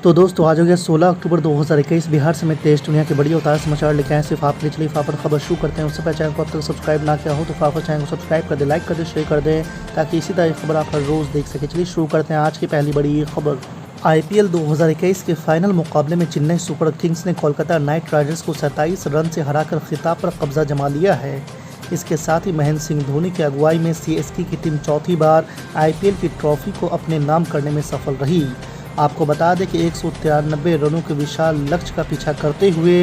तो दोस्तों आज हो गया 16 अक्टूबर 2021। बिहार समेत देश दुनिया के बड़ी और ताज़ा समाचार लेके आए सिर्फ आपके लिए। चलिए फटाफट खबर शुरू करते हैं। उससे पहले चैनल को अब तक सब्सक्राइब ना किया हो तो फटाफट चैनल को सब्सक्राइब कर दे, लाइक कर दे, शेयर कर दें ताकि इसी तरह की खबर आप हर रोज़ देख सकें। चलिए शुरू करते हैं आज की पहली बड़ी खबर। IPL 2021 के फाइनल मुकाबले में चेन्नई सुपर किंग्स ने कोलकाता नाइट राइडर्स को 27 रन से हराकर खिताब पर कब्जा जमा लिया है। इसके साथ ही महेंद्र सिंह धोनी की अगुवाई में CSK की टीम चौथी बार IPL की ट्रॉफी को अपने नाम करने में सफल रही। आपको बता दें कि 193 रनों के विशाल लक्ष्य का पीछा करते हुए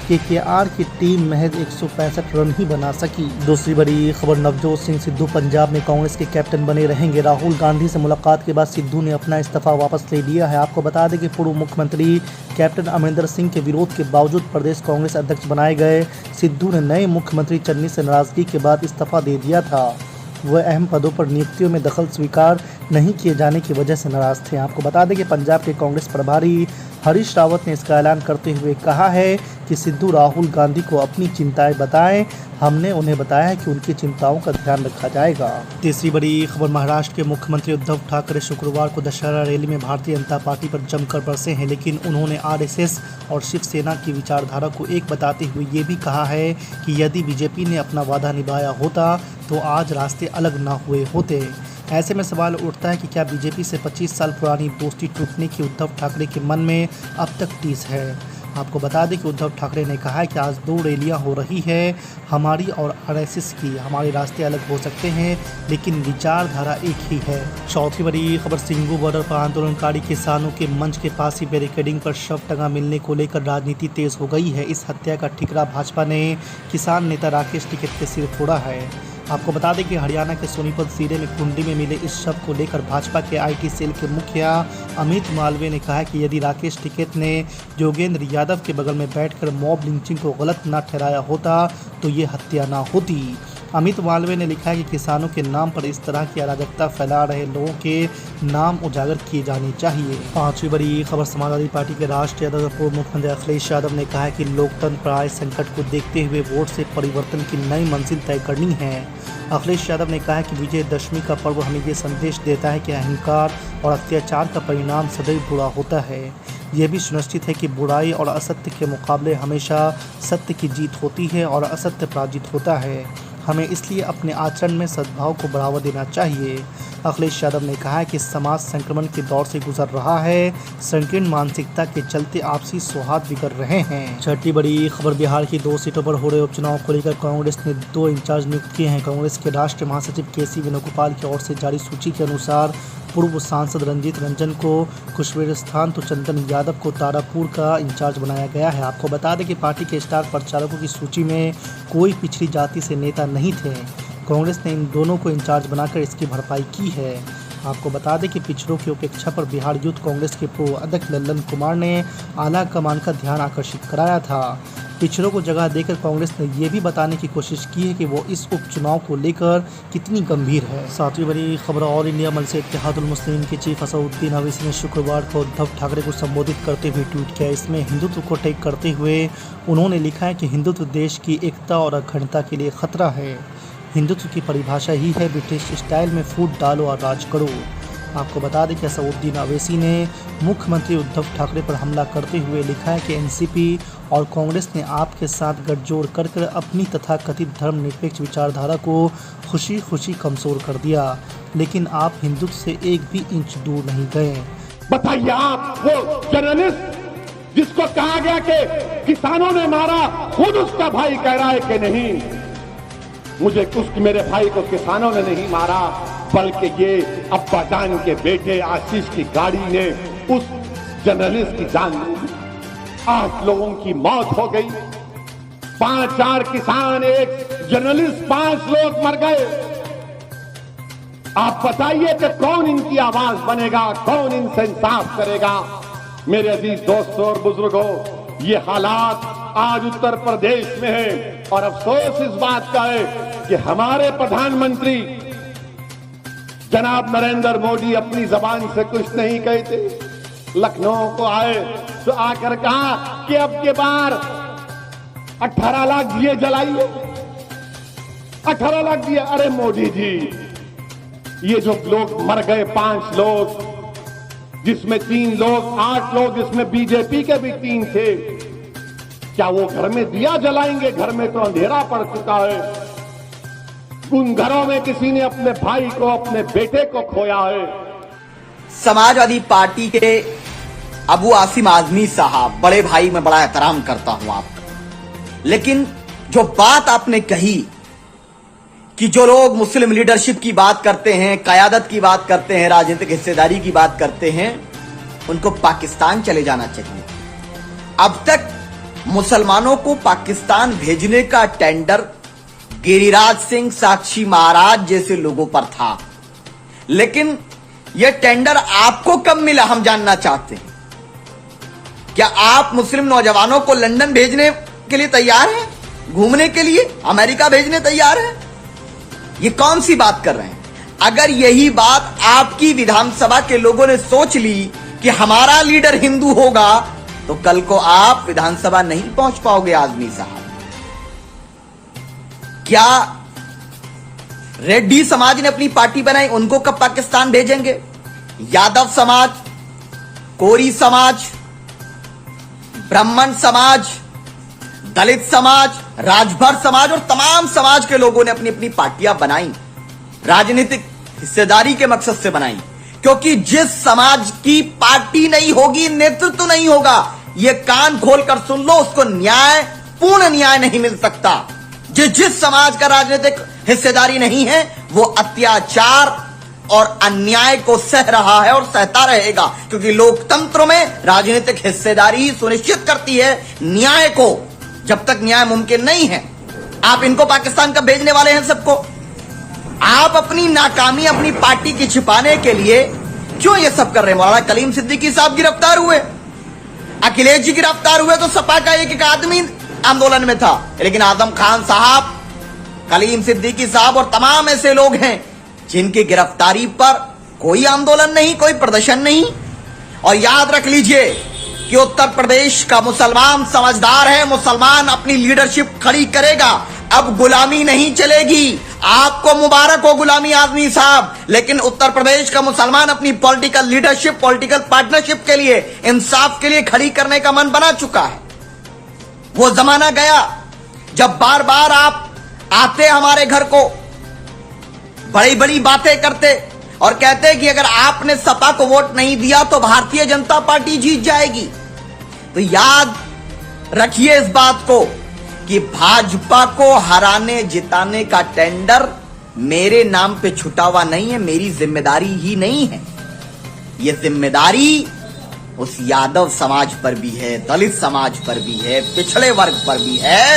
KKR की टीम महज 165 रन ही बना सकी। दूसरी बड़ी खबर, नवजोत सिंह सिद्धू पंजाब में कांग्रेस के कैप्टन बने रहेंगे। राहुल गांधी से मुलाकात के बाद सिद्धू ने अपना इस्तीफा वापस ले लिया है। आपको बता दें कि पूर्व मुख्यमंत्री कैप्टन अमरिंदर सिंह के विरोध के बावजूद प्रदेश कांग्रेस अध्यक्ष बनाए गए सिद्धू ने नए मुख्यमंत्री चन्नी से नाराजगी के बाद इस्तीफा दे दिया था। वह अहम पदों पर नियुक्तियों में दखल स्वीकार नहीं किए जाने की वजह से नाराज थे। आपको बता दें कि पंजाब के कांग्रेस प्रभारी हरीश रावत ने इसका ऐलान करते हुए कहा है कि सिद्धू राहुल गांधी को अपनी चिंताएं बताएं। हमने उन्हें बताया है कि उनकी चिंताओं का ध्यान रखा जाएगा। तीसरी बड़ी खबर, महाराष्ट्र के मुख्यमंत्री उद्धव ठाकरे शुक्रवार को दशहरा रैली में भारतीय जनता पार्टी पर जमकर बरसे हैं, लेकिन उन्होंने RSS और शिवसेना की विचारधारा को एक बताते हुए ये भी कहा है कि यदि बीजेपी ने अपना वादा निभाया होता तो आज रास्ते अलग ना हुए होते। ऐसे में सवाल उठता है कि क्या बीजेपी से 25 साल पुरानी दोस्ती टूटने की उद्धव ठाकरे के मन में अब तक टीस है। आपको बता दें कि उद्धव ठाकरे ने कहा है कि आज 2 रैलियां हो रही है, हमारी और RSS की। हमारे रास्ते अलग हो सकते हैं लेकिन विचारधारा एक ही है। चौथी बड़ी खबर, सिंगू बॉर्डर पर आंदोलनकारी किसानों के मंच के पास ही बैरिकेडिंग पर शव टंगा मिलने को लेकर राजनीति तेज हो गई है। इस हत्या का ठिकरा भाजपा ने किसान नेता राकेश टिकैत के सिर फोड़ा है। आपको बता दें कि हरियाणा के सोनीपत जिले में कुंडी में मिले इस शव को लेकर भाजपा के IT सेल के मुखिया अमित मालवीय ने कहा कि यदि राकेश टिकैत ने योगेंद्र यादव के बगल में बैठकर मॉब लिंचिंग को गलत न ठहराया होता तो ये हत्या ना होती। अमित मालवीय ने लिखा है कि किसानों के नाम पर इस तरह की अराजकता फैला रहे लोगों के नाम उजागर किए जाने चाहिए। पांचवी बड़ी खबर, समाजवादी पार्टी के राष्ट्रीय अध्यक्ष पूर्व मुख्यमंत्री अखिलेश यादव ने कहा है कि लोकतंत्र पर आए संकट को देखते हुए वोट से परिवर्तन की नई मंजिल तय करनी है। अखिलेश यादव ने कहा है कि विजयदशमी का पर्व हमें ये संदेश देता है कि अहंकार और अत्याचार का परिणाम सदैव बुरा होता है। यह भी सुनिश्चित है कि बुराई और असत्य के मुकाबले हमेशा सत्य की जीत होती है और असत्य पराजित होता है। हमें इसलिए अपने आचरण में सद्भाव को बढ़ावा देना चाहिए। अखिलेश यादव ने कहा है कि समाज संक्रमण के दौर से गुजर रहा है, संकीर्ण मानसिकता के चलते आपसी सौहार्द बिगड़ रहे हैं। छठी बड़ी खबर, बिहार की 2 सीटों पर हो रहे उपचुनाव को लेकर कांग्रेस ने 2 इंचार्ज नियुक्त किए हैं। कांग्रेस के राष्ट्रीय महासचिव KC वेणुगोपाल की ओर से जारी सूची के अनुसार पूर्व सांसद रंजीत रंजन को कुशवेरस्थान तो चंदन यादव को तारापुर का इंचार्ज बनाया गया है। आपको बता दें कि पार्टी के स्टार प्रचारकों की सूची में कोई पिछड़ी जाति से नेता नहीं थे। कांग्रेस ने इन दोनों को इंचार्ज बनाकर इसकी भरपाई की है। आपको बता दें कि पिछड़ों की उपेक्षा पर बिहार यूथ कांग्रेस के पूर्व अध्यक्ष लल्लन कुमार ने आला कमान का ध्यान आकर्षित कराया था। पिछड़ों को जगह देकर कांग्रेस ने यह भी बताने की कोशिश की है कि वो इस उपचुनाव को लेकर कितनी गंभीर है। सातवीं बड़ी खबर, ऑल इंडिया मंच से इत्तेहादुल मुस्लिमीन के चीफ असदुद्दीन ओवैसी ने शुक्रवार को उद्धव ठाकरे को संबोधित करते हुए ट्वीट किया। इसमें हिंदुत्व को टैग करते हुए उन्होंने लिखा है कि हिंदुत्व देश की एकता और अखंडता के लिए खतरा है। हिंदुत्व की परिभाषा ही है ब्रिटिश स्टाइल में फूट डालो और राज करो। आपको बता दें कि असदुद्दीन ओवैसी ने मुख्यमंत्री उद्धव ठाकरे पर हमला करते हुए लिखा है कि NCP और कांग्रेस ने आपके साथ गठजोड़ कर अपनी तथाकथित धर्मनिरपेक्ष विचारधारा को खुशी खुशी कमजोर कर दिया, लेकिन आप हिंदुत्व से एक भी इंच दूर नहीं गए। बताइए आप, वो जर्नलिस्ट जिसको कहा गया कि किसानों ने मारा, खुद उसका भाई कह रहा है कि नहीं, मुझे मेरे भाई को किसानों ने नहीं मारा बल्कि ये अब्बाजान के बेटे आशीष की गाड़ी ने उस जर्नलिस्ट की जान ली। 8 लोगों की मौत हो गई, 5-4 किसान, एक जर्नलिस्ट, 5 लोग मर गए। आप बताइए कि कौन इनकी आवाज बनेगा, कौन इनसे इंसाफ करेगा। मेरे अजीज दोस्तों और बुजुर्गों, ये हालात आज उत्तर प्रदेश में है और अफसोस इस बात का है कि हमारे प्रधानमंत्री जनाब नरेंद्र मोदी अपनी जबान से कुछ नहीं कहते। लखनऊ को आए तो आकर कहा कि अब के बार 18 लाख दिए जलाइए, 18 लाख दिए। अरे मोदी जी, ये जो लोग मर गए 5 लोग, जिसमें 3 लोग 8 लोग, जिसमें बीजेपी के भी 3 थे, क्या वो घर में दिया जलाएंगे? घर में तो अंधेरा पड़ चुका है। उन घरों में किसी ने अपने भाई को, अपने बेटे को खोया है। समाजवादी पार्टी के अबू आसिम आजमी साहब, बड़े भाई, मैं बड़ा एहतराम करता हूं आपका, लेकिन जो बात आपने कही कि जो लोग मुस्लिम लीडरशिप की बात करते हैं, कयादत की बात करते हैं, राजनीतिक हिस्सेदारी की बात करते हैं, उनको पाकिस्तान चले जाना चाहिए। अब तक मुसलमानों को पाकिस्तान भेजने का टेंडर गिरिराज सिंह, साक्षी महाराज जैसे लोगों पर था, लेकिन यह टेंडर आपको कब मिला, हम जानना चाहते हैं। क्या आप मुस्लिम नौजवानों को लंदन भेजने के लिए तैयार हैं, घूमने के लिए अमेरिका भेजने तैयार हैं? ये कौन सी बात कर रहे हैं? अगर यही बात आपकी विधानसभा के लोगों ने सोच ली कि हमारा लीडर हिंदू होगा, तो कल को आप विधानसभा नहीं पहुंच पाओगे। आजमी साहब, क्या रेड्डी समाज ने अपनी पार्टी बनाई, उनको कब पाकिस्तान भेजेंगे? यादव समाज, कोरी समाज, ब्राह्मण समाज, दलित समाज, राजभर समाज और तमाम समाज के लोगों ने अपनी अपनी पार्टियां बनाई, राजनीतिक हिस्सेदारी के मकसद से बनाई, क्योंकि जिस समाज की पार्टी नहीं होगी, नेतृत्व नहीं होगा, यह कान खोलकर सुन लो, उसको न्याय, पूर्ण न्याय नहीं मिल सकता। जिस समाज का राजनीतिक हिस्सेदारी नहीं है, वो अत्याचार और अन्याय को सह रहा है और सहता रहेगा, क्योंकि लोकतंत्र में राजनीतिक हिस्सेदारी ही सुनिश्चित करती है न्याय को, जब तक न्याय मुमकिन नहीं है। आप इनको पाकिस्तान कब भेजने वाले हैं? सबको आप अपनी नाकामी, अपनी पार्टी की छिपाने के लिए क्यों ये सब कर रहे हैं? मौलाना कलीम सिद्दीकी साहब गिरफ्तार हुए, अखिलेश जी गिरफ्तार हुए, तो सपा का एक आदमी आंदोलन में था, लेकिन आजम खान साहब, कलीम सिद्दीकी साहब और तमाम ऐसे लोग हैं जिनकी गिरफ्तारी पर कोई आंदोलन नहीं, कोई प्रदर्शन नहीं। और याद रख लीजिए कि उत्तर प्रदेश का मुसलमान समझदार है, मुसलमान अपनी लीडरशिप खड़ी करेगा। अब गुलामी नहीं चलेगी। आपको मुबारक हो गुलामी आजमी साहब, लेकिन उत्तर प्रदेश का मुसलमान अपनी पॉलिटिकल लीडरशिप, पॉलिटिकल पार्टनरशिप के लिए, इंसाफ के लिए खड़ी करने का मन बना चुका है। वो जमाना गया जब बार बार आप आते हमारे घर को, बड़ी बड़ी बातें करते और कहते कि अगर आपने सपा को वोट नहीं दिया तो भारतीय जनता पार्टी जीत जाएगी। तो याद रखिए इस बात को कि भाजपा को हराने जिताने का टेंडर मेरे नाम पे छुटा हुआ नहीं है, मेरी जिम्मेदारी ही नहीं है। यह जिम्मेदारी उस यादव समाज पर भी है, दलित समाज पर भी है, पिछड़े वर्ग पर भी है।